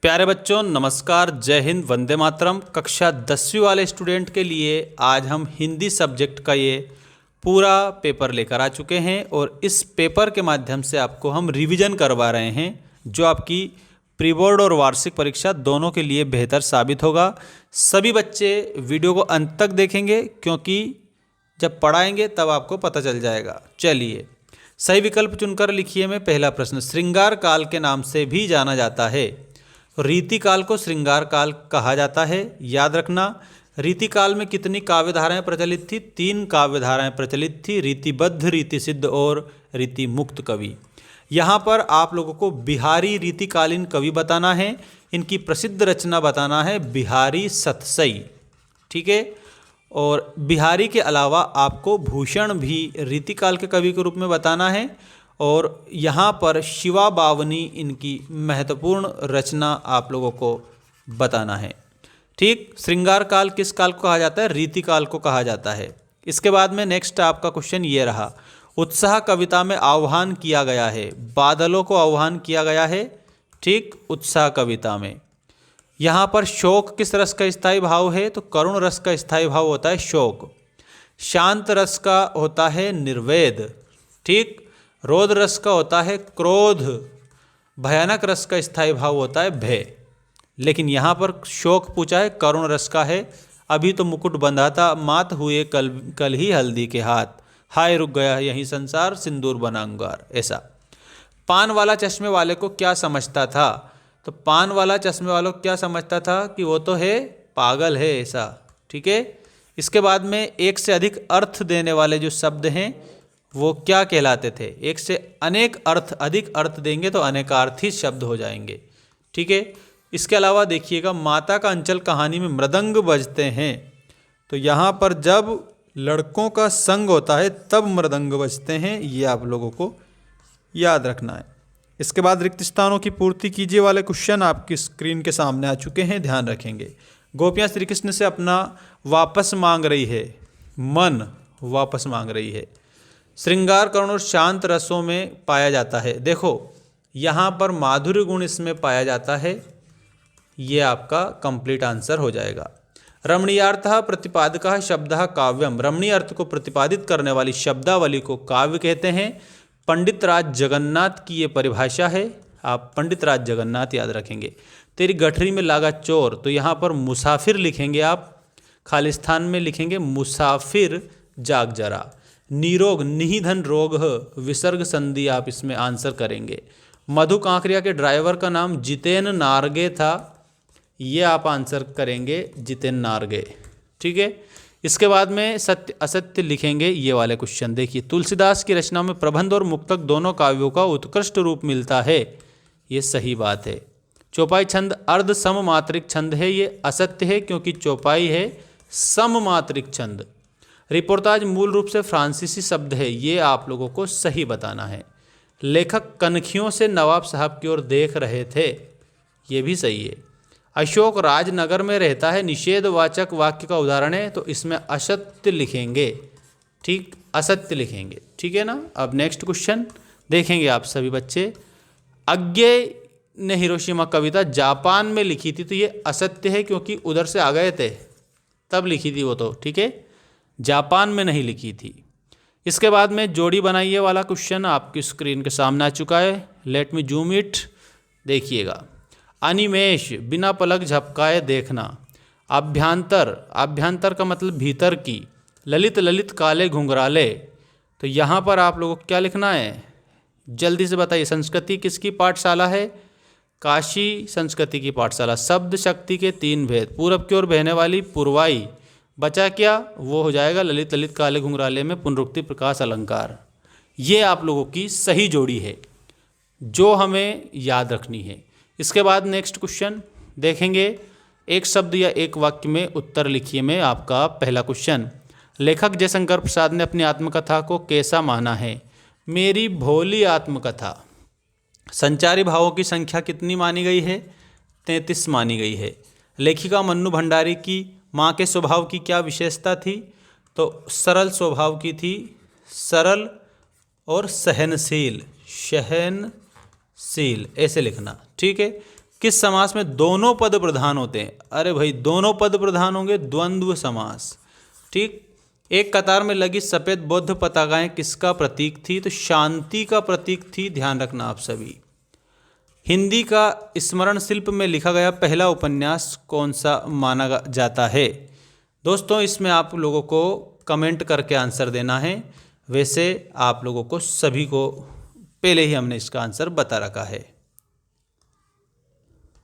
प्यारे बच्चों नमस्कार, जय हिंद, वंदे मातरम। कक्षा 10वीं वाले स्टूडेंट के लिए आज हम हिंदी सब्जेक्ट का ये पूरा पेपर लेकर आ चुके हैं और इस पेपर के माध्यम से आपको हम रिवीजन करवा रहे हैं जो आपकी प्री बोर्ड और वार्षिक परीक्षा दोनों के लिए बेहतर साबित होगा। सभी बच्चे वीडियो को अंत तक देखेंगे क्योंकि जब पढ़ाएंगे तब आपको पता चल जाएगा। चलिए सही विकल्प चुनकर लिखिए। में पहला प्रश्न, श्रृंगार काल के नाम से भी जाना जाता है। रीतिकाल को श्रृंगार काल कहा जाता है। याद रखना, रीतिकाल में कितनी काव्य धाराएं प्रचलित थी? 3 काव्य धाराएं प्रचलित थी, रीतिबद्ध, रीति सिद्ध और रीति मुक्त कवि। यहाँ पर आप लोगों को बिहारी रीतिकालीन कवि बताना है, इनकी प्रसिद्ध रचना बताना है बिहारी सतसई, ठीक है। और बिहारी के अलावा आपको भूषण भी रीतिकाल के कवि के रूप में बताना है और यहाँ पर शिवा बावनी इनकी महत्वपूर्ण रचना आप लोगों को बताना है, ठीक। श्रृंगार काल किस काल को कहा जाता है? रीतिकाल को कहा जाता है। इसके बाद में नेक्स्ट आपका क्वेश्चन ये रहा, उत्साह कविता में आह्वान किया गया है, बादलों को आह्वान किया गया है, ठीक। उत्साह कविता में यहाँ पर शोक किस रस का स्थायी भाव है? तो करुण रस का स्थायी भाव होता है शोक। शांत रस का होता है निर्वेद, ठीक। रौद्र रस का होता है क्रोध। भयानक रस का स्थायी भाव होता है भय। लेकिन यहाँ पर शोक पूछा है, करुण रस का है। अभी तो मुकुट बंधा था, मात हुए कल कल ही हल्दी के हाथ, हाय रुक गया यही संसार, सिंदूर बना अंगार। ऐसा। पान वाला चश्मे वाले को क्या समझता था? तो पान वाला चश्मे वालों को क्या समझता था कि वो तो है पागल है, ऐसा, ठीक है। इसके बाद में एक से अधिक अर्थ देने वाले जो शब्द हैं वो क्या कहलाते थे? एक से अनेक अर्थ, अधिक अर्थ देंगे तो अनेकार्थी शब्द हो जाएंगे, ठीक है। इसके अलावा देखिएगा, माता का अंचल कहानी में मृदंग बजते हैं, तो यहाँ पर जब लड़कों का संग होता है तब मृदंग बजते हैं, ये आप लोगों को याद रखना है। इसके बाद रिक्त स्थानों की पूर्ति कीजिए वाले क्वेश्चन आपकी स्क्रीन के सामने आ चुके हैं, ध्यान रखेंगे। गोपियाँ श्री कृष्ण से अपना वापस मांग रही है, मन वापस मांग रही है। श्रृंगार करुण और शांत रसों में पाया जाता है। देखो यहाँ पर माधुर्य गुण इसमें पाया जाता है, ये आपका कंप्लीट आंसर हो जाएगा। रमणीयार्थः प्रतिपादकः शब्दः काव्यम, रमणीय अर्थ को प्रतिपादित करने वाली शब्दावली को काव्य कहते हैं। पंडित राज जगन्नाथ की ये परिभाषा है, आप पंडित राज जगन्नाथ याद रखेंगे। तेरी गठरी में लागा चोर, तो यहाँ पर मुसाफिर लिखेंगे आप, खालिस्तान में लिखेंगे मुसाफिर जाग जरा। निरोग, निधन रोग, विसर्ग संधि आप इसमें आंसर करेंगे। मधु कांकरिया के ड्राइवर का नाम जितेन नारगे था, ये आप आंसर करेंगे जितेन नारगे, ठीक है। इसके बाद में सत्य असत्य लिखेंगे, ये वाले क्वेश्चन देखिए। तुलसीदास की रचना में प्रबंध और मुक्तक दोनों काव्यों का उत्कृष्ट रूप मिलता है, ये सही बात है। चौपाई छंद अर्ध सममात्रिक छंद है, ये असत्य है क्योंकि चौपाई है सममात्रिक छंद। रिपोर्ताज मूल रूप से फ्रांसीसी शब्द है, ये आप लोगों को सही बताना है। लेखक कनखियों से नवाब साहब की ओर देख रहे थे, ये भी सही है। अशोक राजनगर में रहता है, निषेधवाचक वाक्य का उदाहरण है, तो इसमें असत्य लिखेंगे, ठीक, असत्य लिखेंगे, ठीक है ना। अब नेक्स्ट क्वेश्चन देखेंगे आप सभी बच्चे। अज्ञेय ने हिरोशिमा कविता जापान में लिखी थी, तो ये असत्य है क्योंकि उधर से आ गए थे तब लिखी थी वो, तो ठीक है, जापान में नहीं लिखी थी। इसके बाद में जोड़ी बनाइए वाला क्वेश्चन आपकी स्क्रीन के सामने आ चुका है। लेट मी जूम इट, देखिएगा। अनिमेष, बिना पलक झपकाए देखना। अभ्यंतर, अभ्यंतर का मतलब भीतर की। ललित, ललित काले घुंघराले, तो यहाँ पर आप लोगों को क्या लिखना है? जल्दी से बताइए। संस्कृति किसकी पाठशाला है? काशी संस्कृति की पाठशाला। शब्द शक्ति के 3 भेद, पूरब की ओर बहने वाली पुरवाई, बचा क्या? वो हो जाएगा ललित, ललित काले घुंघराले में पुनरुक्ति प्रकाश अलंकार। ये आप लोगों की सही जोड़ी है जो हमें याद रखनी है। इसके बाद नेक्स्ट क्वेश्चन देखेंगे। एक शब्द या एक वाक्य में उत्तर लिखिए में आपका पहला क्वेश्चन। लेखक जयशंकर प्रसाद ने अपनी आत्मकथा को कैसा माना है? मेरी भोली आत्मकथा। संचारी भावों की संख्या कितनी मानी गई है? 33 मानी गई है। लेखिका मन्नू भंडारी की माँ के स्वभाव की क्या विशेषता थी? तो सरल स्वभाव की थी, सरल और सहनशील, सहनशील ऐसे लिखना, ठीक है। किस समास में दोनों पद प्रधान होते हैं? अरे भाई दोनों पद प्रधान होंगे, द्वंद्व समास। ठीक। एक कतार में लगी सफेद बौद्ध पताकाएं किसका प्रतीक थी? तो शांति का प्रतीक थी, ध्यान रखना आप सभी। हिंदी का स्मरण शिल्प में लिखा गया पहला उपन्यास कौन सा माना जाता है? दोस्तों इसमें आप लोगों को कमेंट करके आंसर देना है। वैसे आप लोगों को सभी को पहले ही हमने इसका आंसर बता रखा है।